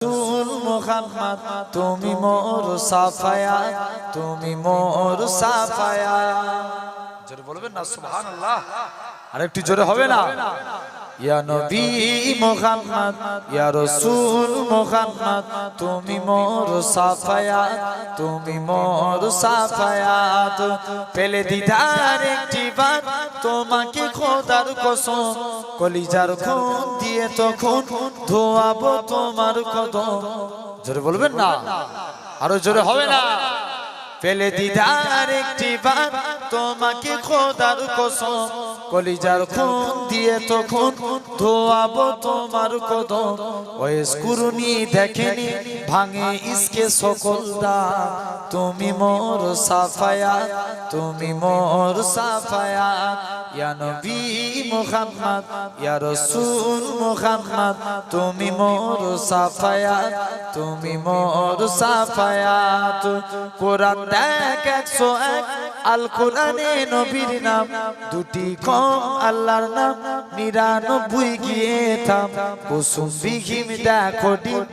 রসূল মুহাম্মদ তুমি মোর সাফায়াত, তুমি মোর সাফায়াত। জোরে বলবেন না সুবহানাল্লাহ? আরেকটু জোরে হবে না? ইয়া নবী মুহাম্মদ, ইয়া রাসূল মুহাম্মদ তুমি মোর সাফায়াত, তুমি মোর সাফায়াত। পেলে দিদার একটি বার তোমাকে খোদার কসম, কলিজার খুন দিয়ে তখন ধোয়াবো তোমার কদম। জোরে বলবেন না? আরো জোরে হবে না? পেলে দিদার একটি বার তোমাকে খোদার কসম, কলিজার খুন দিয়ে তখন ধোয়াবো তোমার কদম। ওয়েস কুরুনি দেখেনি ভাঙে ইসকে সকল দাগ, তুমি মোর সাফায়াত, তুমি মোর সাফায়াত। ইয়া নবী মুহাম্মদ, ইয়া রাসূল মুহাম্মদ তুমি মোর সাফায়াত, তুমি মোর সাফায়াত। কোরআন দেখ 101 আল কোরআনে নবীর নাম, দুটি কম আল্লাহর নাম 99 গিয়ে থাম। কুসুম বিহীন দেখো ডিম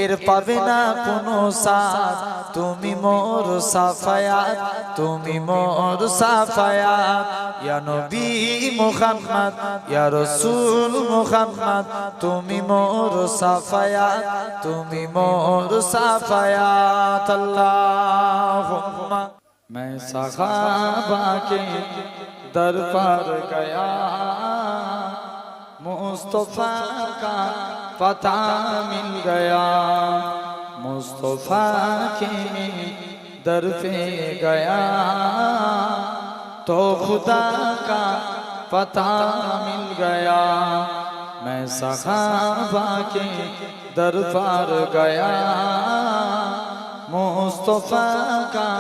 এর পাবে না কোনো সাথ, তুমি মোর সাফায়াত, তুমি মোর সাফায়াত। ইয়া নবী মুহাম্মদ, ইয়া রাসূল মুহাম্মদ তুমি মোর সাফায়াত, তুমি মোর সাফায়াত। আল্লাহুম্মা मैं सहाबा के दर पर गया, मुस्तफा का पता मिल गया, मुस्तफा के दर पे गया तो खुदा का पता मिल गया। मैं सहाबा के दर पर गया, मुस्तफा का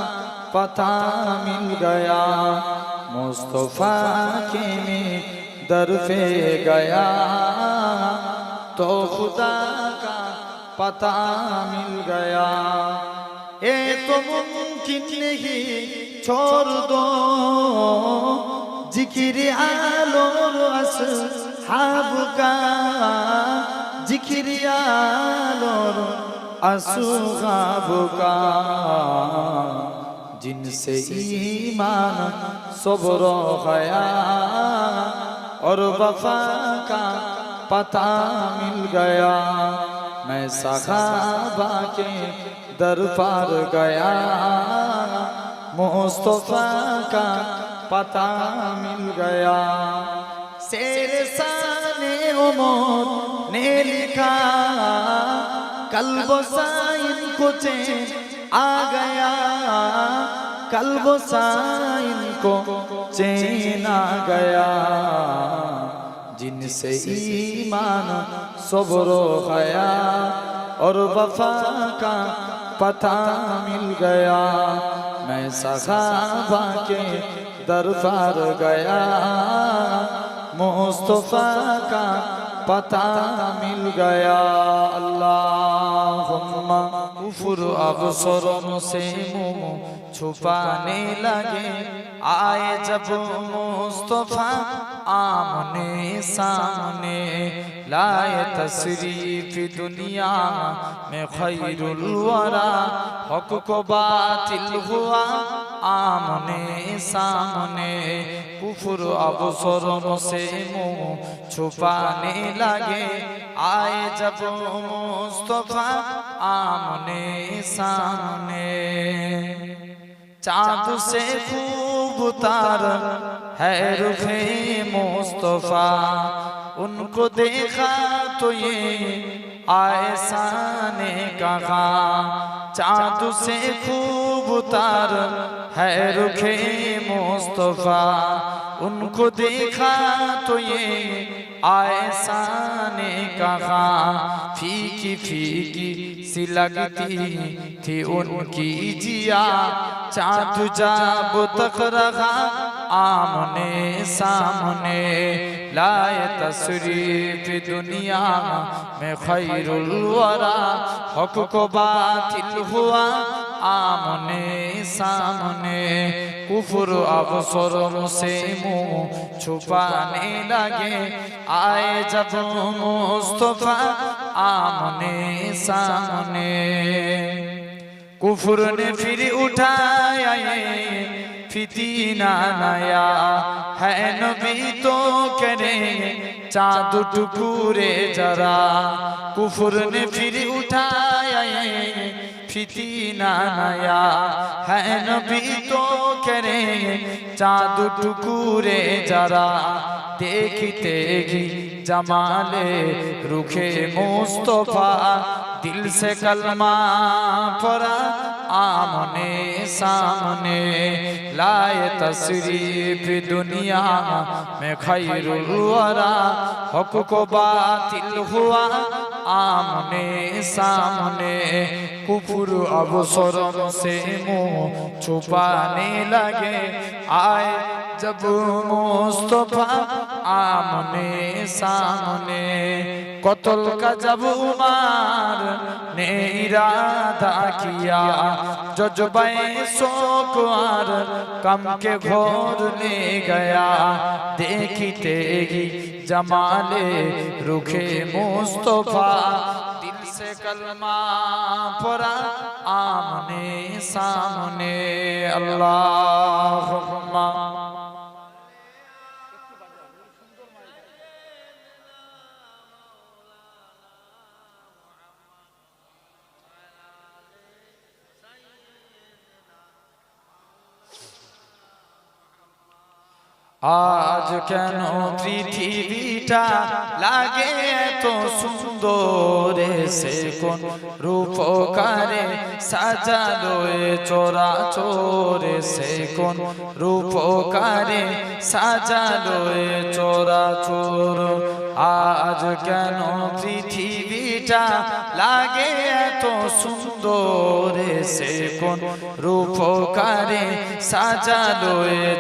पता मिल गया, मुस्तफा के दर पे गया तो खुदा का पता मिल गया। ये तो मुमकिन नहीं छोड़ दो जिक्र आलो अस्हाब का, जिक्र आलो अस्हाब का, जिनसे ईमान सब्र हया और वफा का पता मिल गया। मैं सहाबा के दर पर गया, मुस्तफा का पता मिल गया। शेर साने उमर ने लिखा कल्ब साइन को चैन आ गया, कल्ब साइन को चैन आ गया, जिनसे ईमान सब्र हया और वफा का पता मिल गया। मैं सहाबा के दर पर गया, मुस्तफा का पता मिल गया। अल्लाहुम्मा कुफर अबसरों से मुँह छुपाने लगे, आए जब मुस्तफा आमने सामने, लाए तशरीफ दुनिया में खैरुल वरा, हक को बातिल हुआ आमने सामने। कुफर अबसरों से मुँह छुपाने लगे, आए जब मुस्तफा आमने सामने। चाँद से खूब तार है रुखे मुस्तफा, उनको देखा तो ये आयशा ने कहा। चाँद से खूब तार है रुखे मुस्तफा, उनको देखा तो ये आयशा ने कहा। फीकी फीकी सी लगती थी उनकी जिया, चाँद जब तक रहा आमने सामने, लाए तशरीफ दुनिया में खैरुल वरा, हक को बातिल हुआ आमने सामने कुफर अवसरों से मुंह छुपाने लगे आए जब मुस्तफा आमने सामने कुफर ने फिर उठाया फितीना नया है नबी तो करेंगे चाँद टुकड़े जरा कुफर ने फिर उठाया फितीना नया है नबी तो करेंगे चाँद टुकड़े जरा देखते ही जमाले रुखे मुस्तफा दिल से कलमा पड़ा आमने सामने लाए तशरीफ दुनिया में खैरुल वरा हक को बातिल हुआ आमने सामने कुफर अवसरों से मुंह छुपाने लगे आए जब मुस्तफा आमने सामने कत्ल का जब उमर ने इरादा किया जज्बे शौक़ कम के घोर ले गया देखते ही जमाले रुखे मुस्तफा दिल से कलमा पड़ा आमने सामने अल्लाहुम्मा आज केनो पृथिवीटा लागे तो सुंदर से कोन रूपकारे साजालो चोरा चोरे से कोन रूपकारे साजालो चोरा चोर आज केनो पृथिवीटा लागे तो सुंदर से कोन रूपकारे साजालो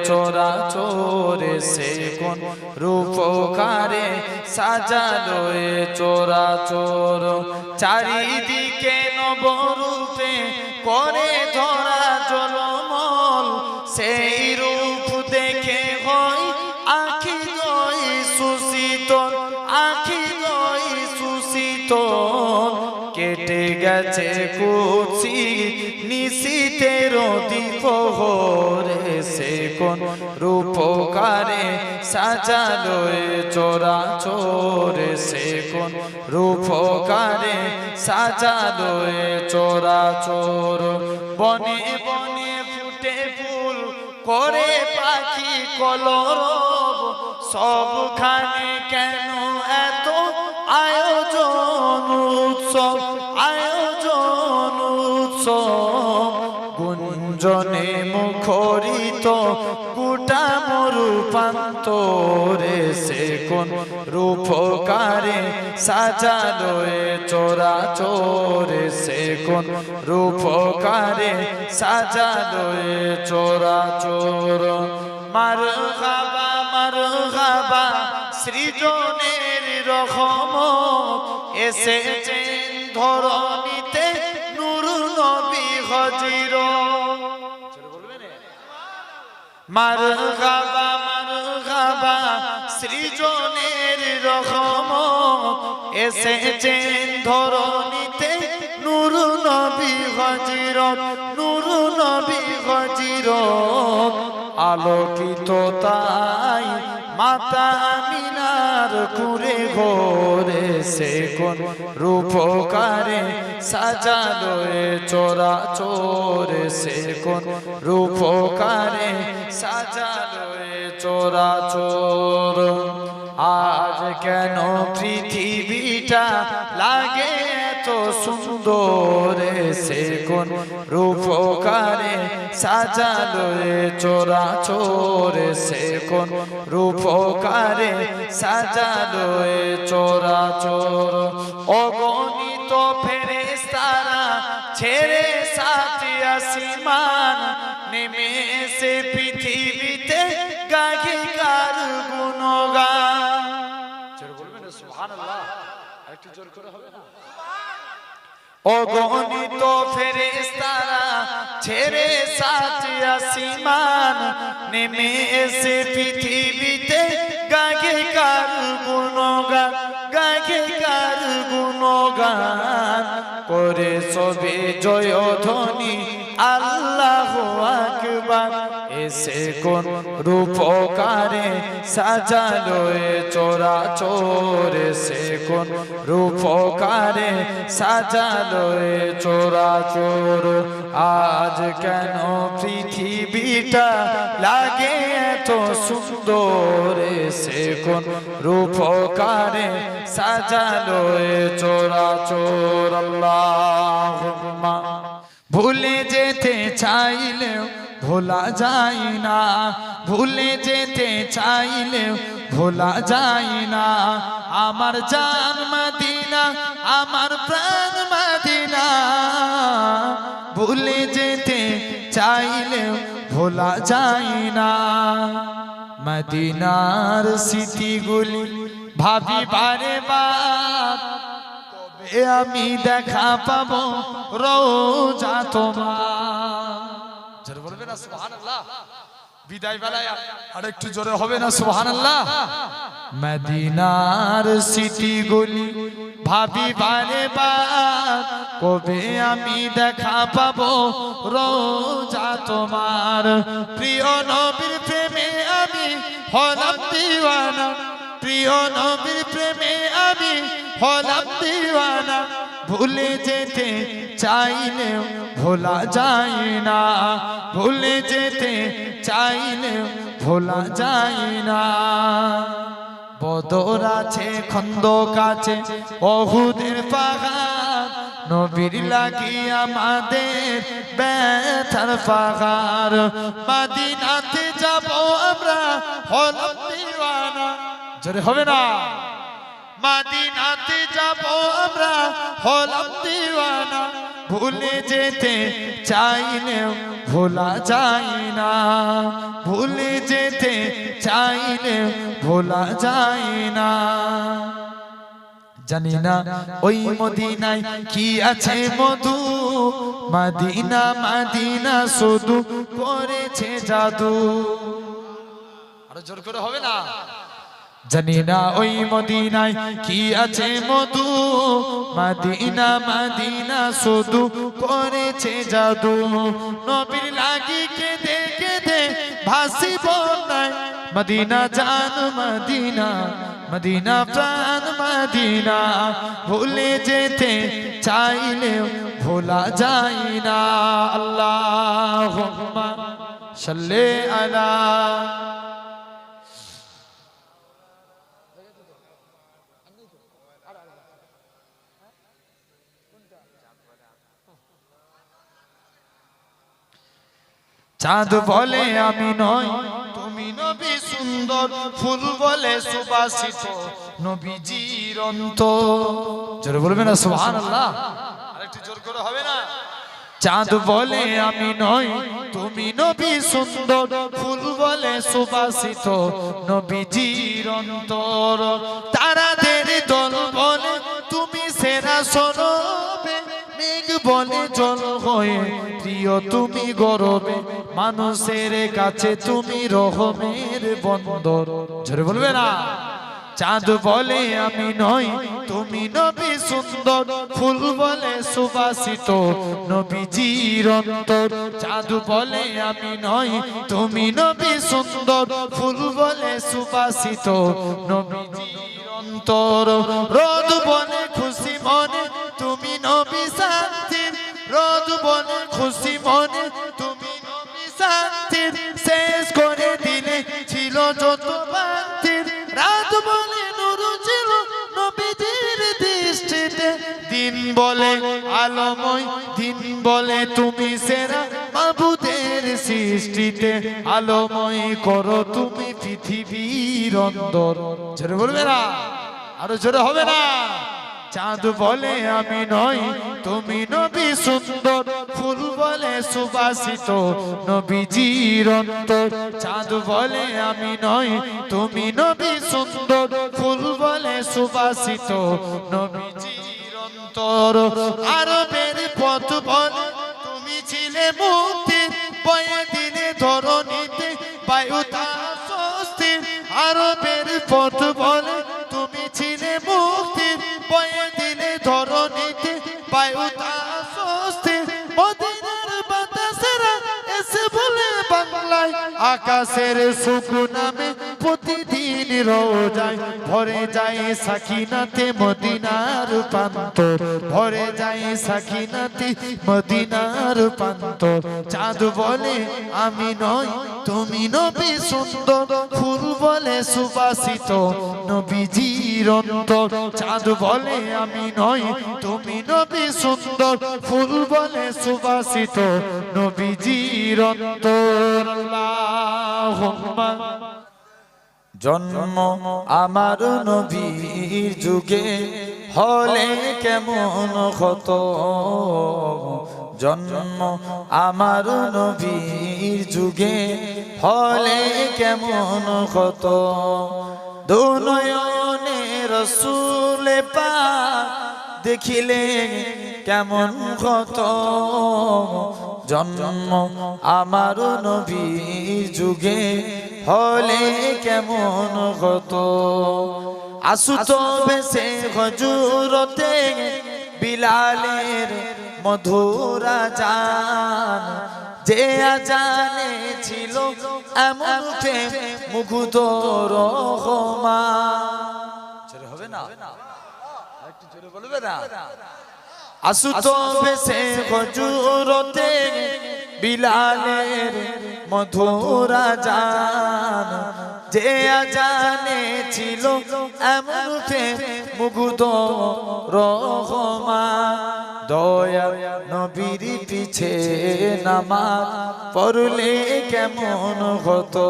चोरा चोर से कोन रूपकारे साजालो चोरा चोर चारिदिके नबरूपे करे धरा जलमल সেই রূপ দেখে হয় আখি দই সুশীতল আখি দই সুশীতল কেটে গেছে কুচি নিশীতের দ্বীপহরে সে কোন রূপকারে সাজালো চোরা চোরে সে কোন রূপকারে সাজালো চোরা চোর বনে বনে ফুটে ফুল করে পাখি কলরব সবখানে কেন এত আয়োজন উৎসব আয়োজন উৎসব গুঞ্জনে মুখরিত গোটা মরুপ্রান্তরে সে কোন রূপকারে সাজালো চোরা চোরে সে কোন রূপকারে সাজালো চোরা চোর মারহাবা সৃজনের রহমত এসেছেন ধরণীতে নূর নবী হযরত মারহাবা সৃজনের রহমত এসেছেন ধরণীতে নূর নবী হযরত নূর নবী হযরত আলোকিত তাই মাতা আমিনার কুরে ঘরে সে কোন রূপকারে সাজালো চোরা চোরে সে কোন রূপকারে সাজালো চোরা চোর আজ কেন পৃথিবীটা লাগে এত সুন্দর সে কোন রূপকারে সাজালো চোরা চোরে সে কোন রূপকারে সাজালো চোরা চোর অগণিত ফেরেশতারা ছেড়ে সাত আসমান নেমে এসে পৃথিবীতে গাহি কার গুণগান জোরে বলবেন সুবহানাল্লাহ আরেকটু জোর করে হবে না অগণিত ফেরেশতারা ছেড়ে সাত আসমান নেমে এসে পৃথিবীতে গাগে কার গুণগান, গাগে কার গুণগান করে সবে জয়ধ্বনি আল্লাহু আকবার। এসে কোন রূপকারে সাজালো এ চরাচর, এসে কোন রূপকারে সাজালো এ চরাচর। আজ কেন পৃথিবীটা লাগে এত সুন্দর, এসে কোন রূপকারে সাজালো এ চরাচর। আল্লাহুম্মা ভুলে যেতে চাইলেও ভোলা যায় না, ভুলে যেতে চাইলেও ভোলা যায় না। আমার জান মদিনা, আমার প্রাণ মদিনা, ভুলে যেতে চাইলেও ভোলা যায় না। মদিনার স্মৃতিগুলি ভাবি বারে বার, কবে আমি দেখা পাবো রোজা তোমার। বলবে না সুবহানাল্লাহ, বিদায় বেলায় আর একটু জোরে হবে না সুবহানাল্লাহ। মদিনার স্মৃতিগুলি ভাবি বারে বার, কবে আমি দেখা পাবো রোজা তোমার। প্রিয় নবীর প্রেমে আমি হলাম দিওয়ানা, প্রিয় নবীর প্রেমে আমি হলাম দিওয়ানা। ভুলে যেতে চাইলেও ভোলা যায় না, ভুলে যেতে চাইলেও ভোলা যায় না। বদর আছে, খন্দক আছে, ওহুদের পাহাড়, নবীর লাগি আমাদের ব্যথার পাহাড়। মদিনাতে যাব আমরা হলাম দিওয়ানা, জোরে হবে না। মদিনাতে যাব আমরা হলাম দিওয়ানা, ভুলে যেতে চাইলেও ভোলা যায় না, ভুলে যেতে চাইলেও ভোলা যায় না। জানি না ওই মদিনায় কি আছে মধু, মদিনা মদিনা শুধু করেছে জাদু। আরো জোর করে হবে না। জানি না ওই মদিনায় কি আছে মধু, মদিনা মদিনা শুধু করেছে জাদু। নবীর লাগি কেঁদে কেঁদে ভাসি বন্যায়, মদিনা জান মদিনা, মদিনা প্রাণ মদিনা। ভুলে যেতে চাইলেও ভোলা যায় না। আল্লাহুম্মা সাল্লি আলা। চাঁদ বলে আমি নই তুমি নবী সুন্দর, ফুল বলে সুবাসিত নবীজির অন্তর। জোরে বলবেন না সুবহানাল্লাহ, আরেকটু জোর করে হবে না। চাঁদ বলে আমি নই তুমি নবী সুন্দর, ফুল বলে সুবাসিত নবীজির অন্তর। তারাদের দল বলে তুমি সেরা সরবে, মেঘ বলে জল হয়ে প্রিয় তুমি গরবে, মানুষের কাছে তুমি রহমের বন্দর। জোরে বলবে না। চাঁদ বলে আমি নই তুমি নবী সুন্দর, ফুল বলে সুবাসিত নবীজির অন্তর। চাঁদ বলে আমি নই তুমি নবী সুন্দর, ফুল বলে সুবাসিত নবীজির অন্তর। রোদ বলে খুশি মনে তুমি নবী শান্তির, রোদ বলে খুশি মনে তুমি নবী শান্তির। শেষ করে দিলে ছিল যত বান্তির, রাত বলে নূর ছিল নবীজির দৃষ্টিতে। দিন বলে আলোময়, দিন বলে তুমি সেরা মাবুদের সৃষ্টিতে। আলোময় করো তুমি পৃথিবীর অন্তর। জোরে বলবে না, আরো জোরে হবে না। চাঁদ বলে আমি নই তুমি নবী সুন্দর, ফুল বলে সুবাসিত নবীজির অন্তর। চাঁদ বলে আমি নই তুমি নবী সুন্দর, ফুল বলে সুবাসিত নবীজির অন্তর। আরবের পথ বলে তুমি ছিলে মুক্ত, আকাশের সুকুন নামে প্রতিদিন রোজায় ভরে যায় সাকিনাতে মদিনার প্রান্তর, ভরে যায় সাকিনাতে মদিনার প্রান্তর। চাঁদ বলে আমি নই তুমি নবী সুন্দর, ফুল বলে সুবাসিত নবীজির অন্তর। চাঁদ বলে আমি নই তুমি নবী সুন্দর, ফুল বলে সুবাসিত নবীজির অন্তর। আল্লাহুম্মা জন্ম আমার নবীর যুগে হলে কেমন হতো, জন্ম আমার নবীর যুগে হলে কেমন হতো। দুনয়নে রসূল পাক দেখিলে কেমন হতো, জন্ম আমার নবীর যুগে হলে কেমন হতো। আসুত বেশে হজুরতে বিলালের মধুরা জান, যে আজানে ছিল এমন প্রেম মুগ্ধ রহমান। হবে না একটু জোরে বলবে না? আসুত বেশে হজুরতে বিলালের মধুরা জান, যে আজানে ছিল এমন প্রেম মুগ্ধ রহমান। দয়া নবীর পিছে নামাজ পড়লে কেমন হতো,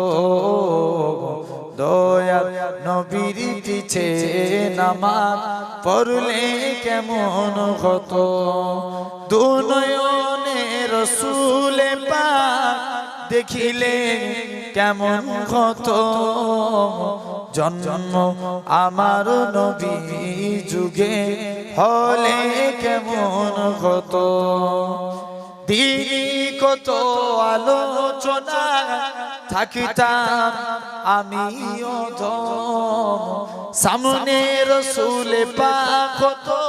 দয়া নবীর পিছে নামাজ পড়লে কেমন হতো। দুনয়নে রসূল পাক দেখিলে কেমন হতো, জন্ম আমার নবীর যুগে হলে কেমন হতো। দিনই কত আলোচনা থাকিতাম আমি অধম, সামনে রসূল পাক হতো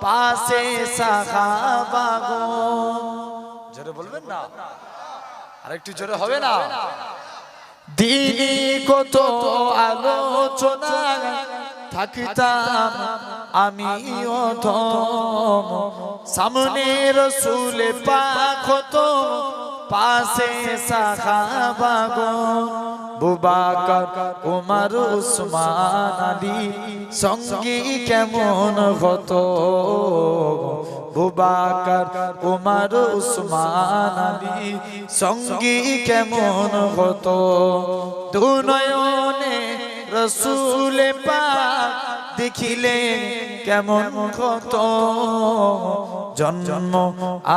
পাশে সাহাবাগণ। জোরে বলবেন না? আরেকটু জোরে হবে না? দিনই কত আলোচনা থাকিতাম আমি অধম, সামনে রসূল পাক হতো পাশে সাহাবাগণ। বুবাকর উমর উসমান আলী সঙ্গী কেমন হতো, বুবাকর উমর উসমান আলী সঙ্গী কেমন হতো। দুনয়নে রসূল পাক দেখিলে কেমন হতো, জন্ম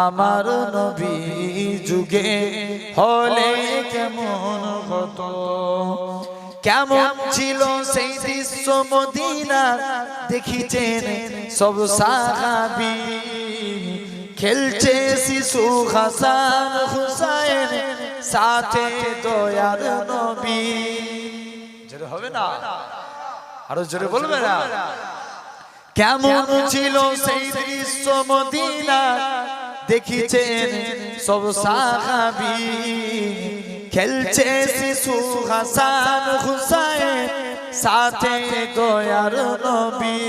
আমার নবীর যুগে হলে কেমন হতো। কেমন ছিল সেই দৃশ্য মদিনা দেখিছেন সব সাহাবী, খেলছে শিশু হাসান হুসাইন সাথে দয়ার নবী। জোরে হবে না? আরো জোরে বলবে না? কেমন ছিল সেই দৃশ্য মদিনা দেখিছেন সব সাহাবী, খেলছে শিশু হাসান হুসাইন সাথে দয়ার নবী।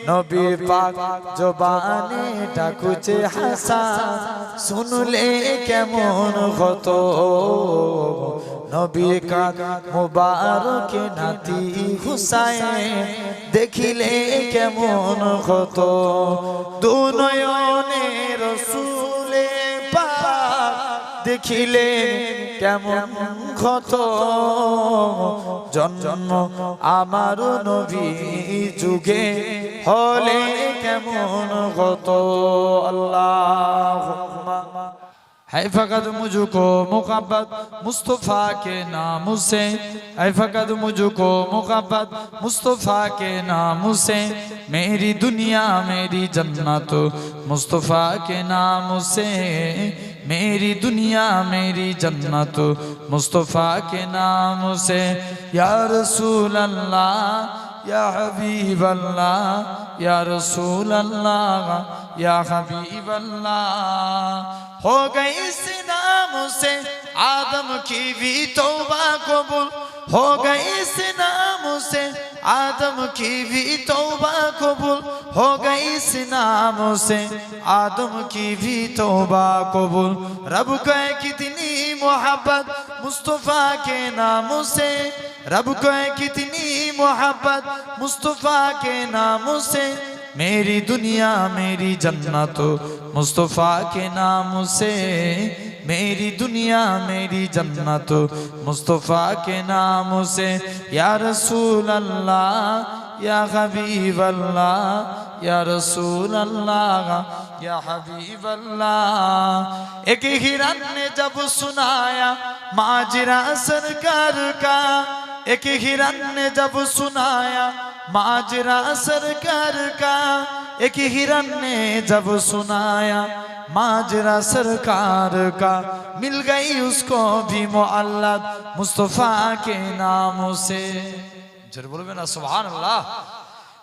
নবী পাক জবানে ডাকুছে হাসান, শুনলে কেমন হতো, নবী কাক মুবারক নাতি হুসাইন দেখিলে কেমন হতো। দুনয়নে রসূল পাক দেখিলে কেমন হতো, জন্ম আমার নবীর যুগে হলে কেমন হতো। আল্লাহুম্মা है फकत मुझको मुकब्बत मुस्तफ़ा के नाम से, है फकत मुझको मुकब्बत मुस्तफ़ा के नाम से, मेरी दुनिया मेरी जन्नत मुस्तफ़ा के नाम से, मेरी दुनिया मेरी जन्नत मुस्तफ़ा के नाम से। या रसूल अल्लाह या हबीब अल्लाह या रसूल अल्लाह या हबीब अल्लाह। हो गई इस नाम से आदम की भी तौबा कबूल, हो गई इस नाम से आदम की भी तौबा कबूल, हो गई इस नाम से आदम की भी तौबा कबूल। रब को है कितनी मोहब्बत मुस्तफ़ा के नाम से, रब को है कितनी मोहब्बत मुस्तफ़ा के नाम से। मेरी दुनिया मेरी जन्नत मुस्तफ़ा के नाम से, मेरी दुनिया मेरी जन्नत मुस्तफ़ा के नाम से। या रसूल अल्लाह या हबीब अल्लाह, या रसूल अल्लाह या हबीब अल्लाह। एक हिरन ने जब सुनाया माजरा सरकार का, एक हिरन ने जब सुनाया माजरा सरकार का, एक हिरन ने जब सुनाया माजरा सरकार का। मिल गई उसको भी मुअल्लद मुस्तफ़ा के नाम से। जरूर बोलबे ना सुभान अल्लाह।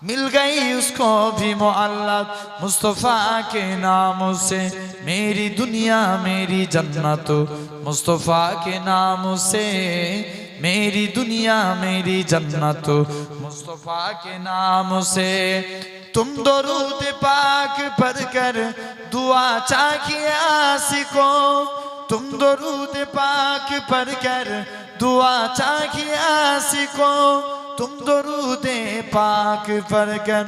मिल गई उसको भी मुअल्लद मुस्तफ़ा के नाम से। मेरी दुनिया मेरी जन्नत मुस्तफ़ा के नाम से, मेरी दुनिया मेरी जन्नत मुस्तफ़ा के नाम से। तुम दरूद पाक पढ़कर दुआ चाहिए आशिको, तुम दरूद पाक पढ़कर दुआ चाहिए आशिको, तुम दरूद पाक पढ़कर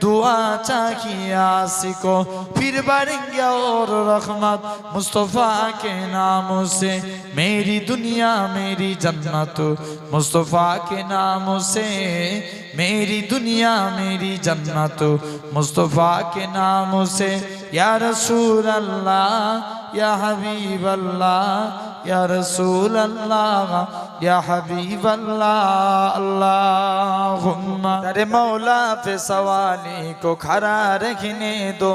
दुआ चाहिए आशिको। फिर बढ़ेंगे और रहमत मुस्तफ़ा के नाम से। मेरी दुनिया मेरी जन्नत मुस्तफ़ा के नाम से, मेरी दुनिया मेरी जन्नत मुस्तफ़ा के नाम से। या रसूल अल्लाह या हबीब अल्लाह, या रसूल अल्लाह या हबीब अल्लाह। अल्लाहुम्मा दर मौला पे सवाली को खड़ा रखने दो,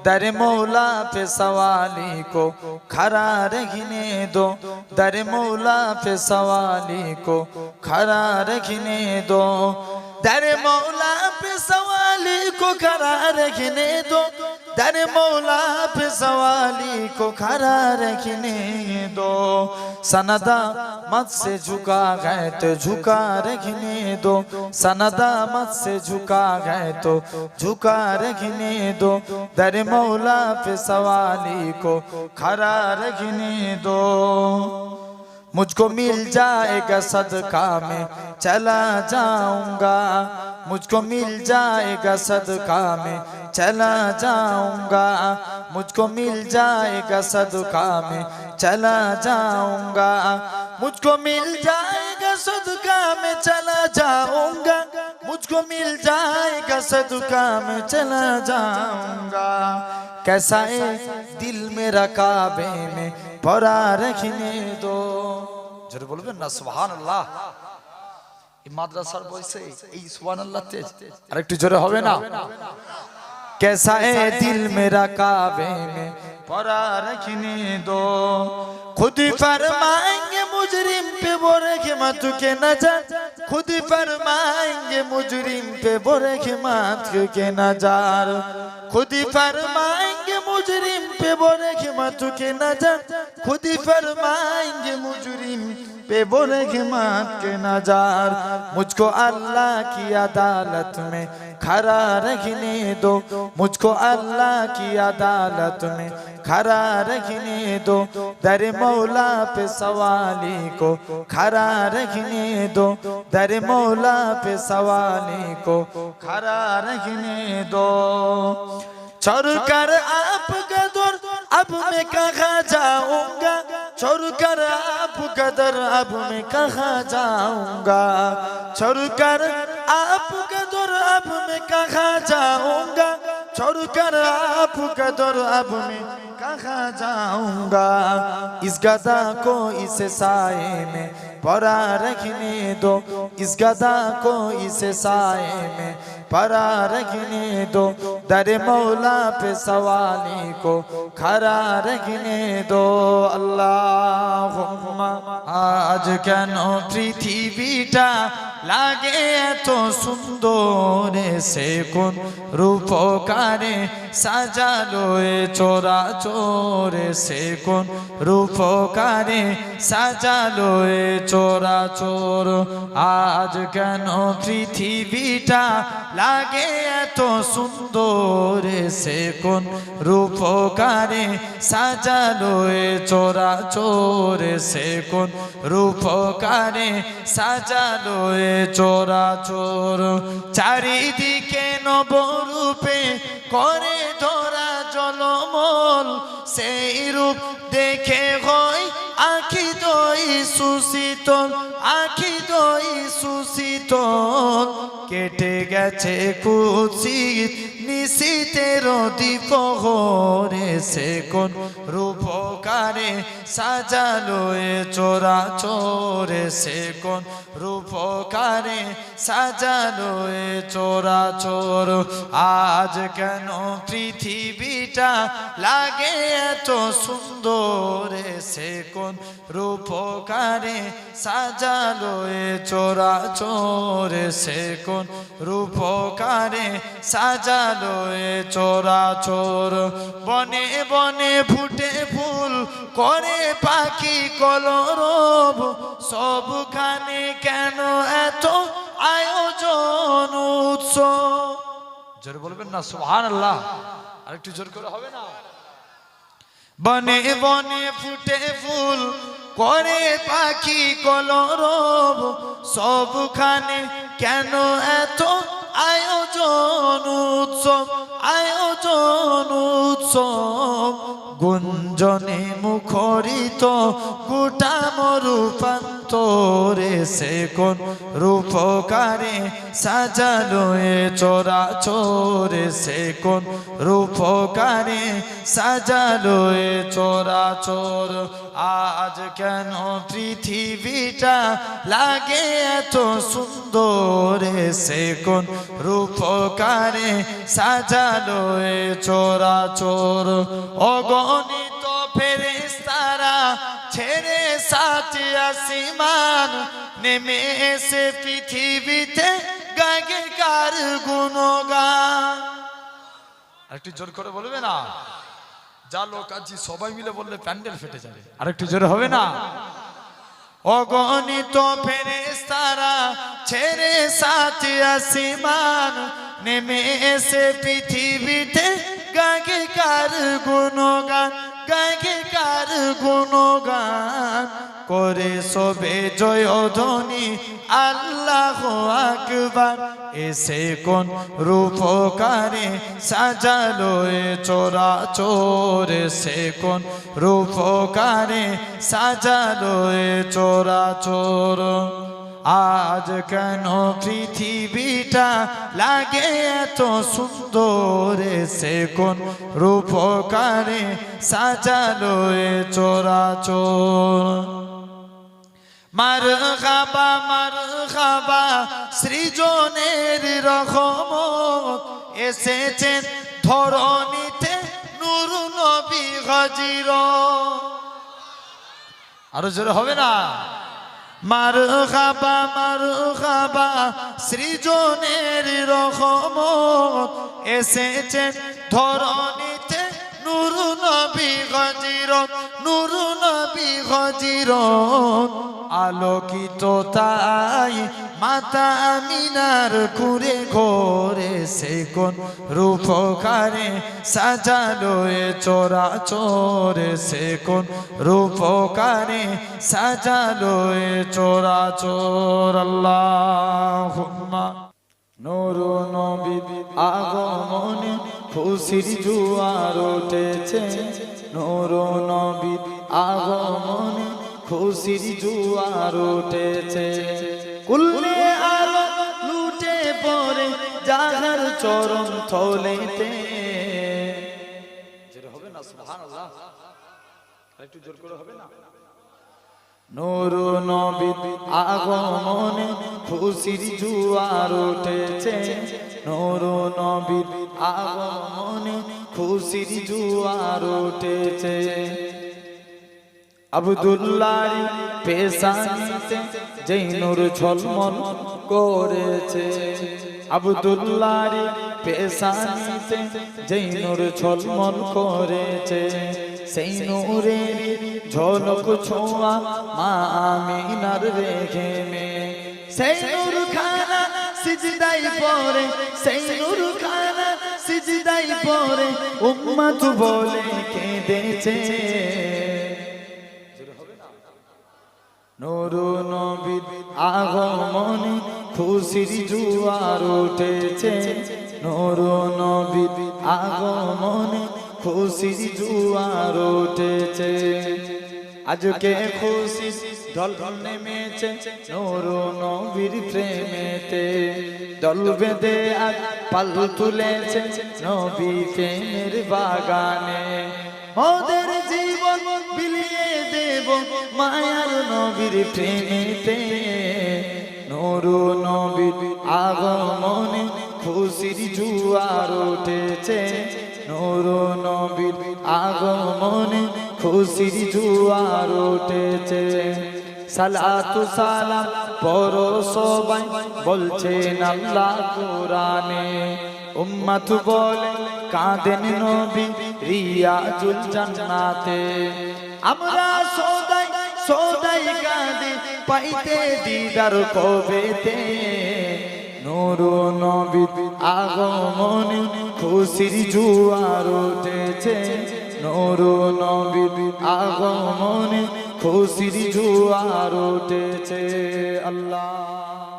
दर मौला पे सवाली को खड़ा रखने दो, दर मौला पे सवाली को खड़ा रखने दो, दर मौला पे सवाली को खड़ा रखने दो, दर मौला पे सवाली को खड़ा रखने दो। सनदा मत से झुका गए तो झुका रखने दो, सनदा मत से झुका गए तो झुका रखने दो, दर मौला पे सवाली को खड़ा रखने दो। मुझको मिल जाएगा सदका में चला जाऊंगा, मुझको मिल जाएगा सदका में चला जाऊंगा, मुझको मिल जाएगा सदका में चला जाऊंगा, मुझको मिल जाएगा सदका में चला जाऊंगा, मुझको मिल जाएगा सदका में चला जाऊंगा। कैसा है दिल मेरा काबे में परा रखने दो। जरूर बोलबेन ना सुभान अल्लाह। এই মাদ্রাসার বয়সে এই সুবহানাল্লাহ তেজ আরেকটু জোরে হবে না? कैसा है दिल मेरा काबे में परा रखने दो। खुद फरमाएंगे मुजरिम पे वो रहमत के नजर, खुद फरमाएंगे मुजरिम पे वो रहमत के नजर, खुद फरमाएंगे मुजरिम पे वो रहमत के नजर, खुद फरमाएंगे मुजरिम पे वो रहमत के नजर। मुझको अल्लाह की अदालत में खड़ा रखने दो, मुझको अल्लाह की अदालत में खड़ा रखने दो, दर मौला पे सवाली को खड़ा रखने दो, दर मौला पे सवाली को खड़ा रखने दो। छोड़कर आपका दर अब मैं कहाँ जाऊंगा, छोड़कर आपका दर अब मैं कहाँ जाऊंगा, छोड़कर आपका दर अब मैं कहाँ जाऊंगा, छोड़कर आपका दर अब मैं कहाँ जाऊंगा। इस गदा को इस साए में परा रखने दो, इस गदा को इस साए में परा रखने दो, दर मौला पे सवाली को खड़ा रखने दो। अल्लाहुम्मा आज केन पृथिवीटा লাগে এত সুন্দর সে কোন রূপকারে সাজালো এ চরাচর সে কোন রূপকারে সাজালো এ চরাচর আজ কেন পৃথিবীটা লাগে এত সুন্দর সে কোন রূপকারে সাজালো এ চরাচর সে কোন রূপকারে সাজালো এ চরাচর চারিদিকে নবরূপে করে ধরা জলমল সেই রূপ দেখে হয় আখি দই সুশীতল আখি দই সুশীতল কেটে গেছে কুৎসিত নিশীতের দ্বিপ্রহরে সে কোন রূপকারে সাজালো এ চরাচর সে কোন রূপকারে সাজালো এ চরাচর আজ কেন পৃথিবীটা লাগে এত সুন্দর সে কোন রূপকারে সাজালো এ চরাচর সে কোন রূপকারে সাজালো এ চরাচর বনে বনে ফুটে ফুল করে পাখি কলরব সবখানে কেন এত আয়োজন উৎসব জোরে বলবেন না সুবহানাল্লাহ আরেকটু জোর করে হবে না বনে বনে ফুটে ফুল করে পাখি কলরব সবখানে কেন এত আয়োজন উৎসব আয়োজন উৎসব গুঞ্জনে মুখরিত গোটা মরুপান্তরে সে কোন রূপকারে সাজালো এ চরাচর সে কোন রূপকারে সাজালো এ চরাচর আজ কেন পৃথিবীটা লাগে এত সুন্দর সে কোন রূপকারে সাজালো এ চরাচর অগণিত ফেরেশতারা ছেড়ে সাত আসমান নেমে এসে পৃথিবীতে গাগে কার গুণগান আরেকটু জোর করে বলবে না যা লোক আছি সবাই মিলে বললে প্যান্ডেল ফেটে যাবে আরেকটু জোরে হবে না অগণিত ফেরেশতারা ছেড়ে সাত আসমান নেমে এসে পৃথিবীতে গাগে কার গুণগান গাগে কার গুণগান করে সবে জয় ধ্বনি আল্লাহু আকবার এসে কোন রূপকারে সাজালো এ চরাচর সে কোন রূপকারে সাজালো এ চরাচর আজ কেন পৃথিবীটা লাগে এত সুন্দর সে কোন রূপকারে সাজালো এ চরাচর মারহাবা সৃজনের রহমত এসেছেন ধরণীতে নূর নবী হযরত আরো জোরে হবে না মারহাবা সৃজনের রহমত এসেছেন ধরণীতে নূর নবী হযরত নূর নবী হযরত আলোকিত তাই মাতা আমিনার কুরে ঘরে সে কোন রূপকারে সাজালো এ চরাচর সে কোন রূপকারে সাজালো এ চরাচর আল্লাহুম্মা নূর নবী আগমনে খুশির জোয়ার উঠেছে নূর নবী আগমনে খুশির জোয়ার উঠেছে কুল্লে আলো লুটে পড়ে জাগার চরণ থলেতে জোরে হবে না সুবহানাল্লাহ একটু জোর করে হবে না নূর নবী আগমনে খুশির জোয়ার উঠেছে নূর নবী আগমনে খুশির জোয়ার উঠেছে আব্দুল্লাহর পেশানিতে যেই নূর ঝলমল করেছে আব্দুল্লাহর পেশানিতে যেই নূর ঝলমল করেছে সেই নূরের ঝলক ছোঁয়া মা আমিনার রেখেমে সেই নূর খানা সিজদাই পড়ে সেই নূর খানা সিজদাই পড়ে উম্মত বলে কেঁদেছে নূর নবীর আগমনে খুশির জোয়ার উঠেছে নূর নবীর আগমনে খুশির জোয়ার উঠেছে আজকে খুশি ঢল নেমেছে নূর নবীর প্রেমেতে দল বেঁধে আজ পাল তুলেছে নবী প্রেমের বাগানে ওদের জীবন বিলিয়ে দেব মায়ার নবীর প্রেমেতে নূর নবীর আগমনে খুশির জোয়ার উঠেছে নূর নবীর আগমনে খুশির জোয়ার উঠেছে সালাতু সালাম পড়ো সবাই বলছেন আল্লাহ কোরআনে উম্মত বলে কাঁদেন নবী রিয়াজুল জান্নাতে আমরা সদাই সদাই কাঁদে পাইতে দিদার কবেতে নূর নবীর আগমনে খুশির জোয়ার উঠেছে নূর নবীর আগমনে খুশির জোয়ার উঠেছে আল্লাহ